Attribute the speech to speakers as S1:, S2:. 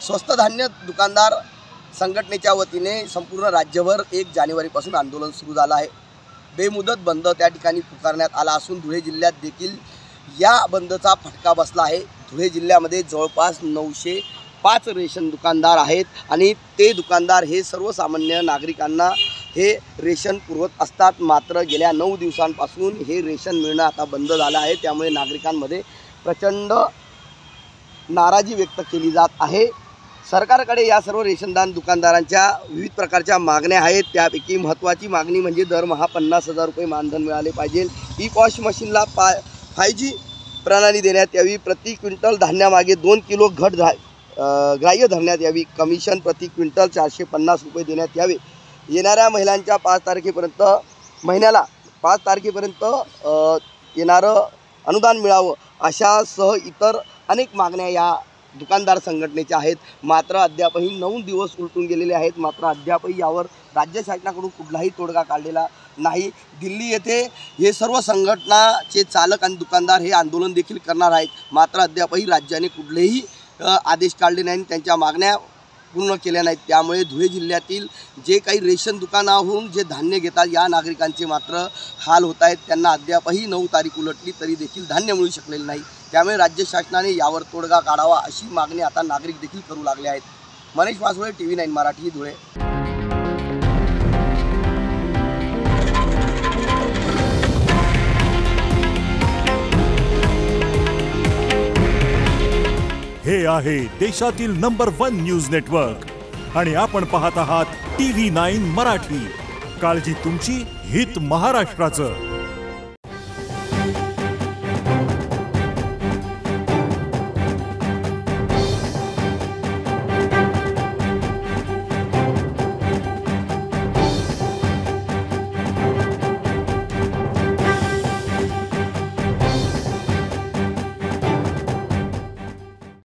S1: स्वस्त धान्य दुकानदार संघटनेच्या वतीने संपूर्ण राज्यभर 1 जानेवारीपासून आंदोलन सुरू झालं आहे। बेमुदत बंद त्या ठिकाणी पुकारण्यात आला असून धुळे जिल्ह्यात देखील या बंदचा फटका बसला आहे। धुळे जिल्ह्यामध्ये जवळपास 905 रेशन दुकानदार आहेत आणि ते दुकानदार हे सर्वसामान्य नागरिकांना हे रेशन पुरवत असतात। मात्र गेल्या 9 दिवसांपासून हे रेशन मिळणं आता बंद झालं आहे। त्यामुळे नागरिकांमध्ये प्रचंड नाराजी व्यक्त केली जात आहे। सरकारकडे या सर्व रेशनदान दुकानदारांच्या विविध प्रकारच्या मागण्या आहेत। त्यापैकी महत्त्वाची मागणी म्हणजे दरमहा 50,000 रुपये मानधन मिळाले पाहिजे। ई पॉश मशीनला 5G प्रणाली देण्यात यावी। प्रति क्विंटल धान्यामागे 2 किलो घट ग्राह्य धरण्यात यावी। कमिशन प्रति क्विंटल 450 रुपये देण्यात यावे। येणाऱ्या महिलांच्या 5 तारखेपर्यंत महिन्याला 5 तारखेपर्यंत येणारं अनुदान मिळावं अशासह इतर अनेक मागण्या या दुकानदार संघटनेच्या आहेत। मात्र अद्यापही 9 दिवस उलटून गेलेले आहेत। मात्र अद्यापही यावर राज्य शासनाकडून कुठलाही तोडगा काढलेला नाही। दिल्ली येथे हे सर्व संघटनाचे चालक आणि दुकानदार हे आंदोलन देखील करणार आहेत। मात्र अद्यापही राज्याने कुठलेही आदेश काढले नाही, त्यांच्या मागण्या पूर्ण केल्या नाहीत। त्यामुळे धुळे जिल्ह्यातील जे काही रेशन दुकानाहून जे धान्य घेतात या नागरिकांचे मात्र हाल होत आहेत। त्यांना अद्यापही 9 तारीख उलटली तरी देखील धान्य मिळू शकलेले नाही। त्यामुळे राज्य शासनाने यावर तोडगा काढावा अशी मागणी आता नागरिक देखील करू लागले आहेत। मनीष वासुळे, TV9 मराठी, धुळे।
S2: हे आहे देशातील नंबर 1 न्यूज नेटवर्क आणि आपण पाहत आहात TV9 मराठी। काळजी तुमची, हित महाराष्ट्राचं।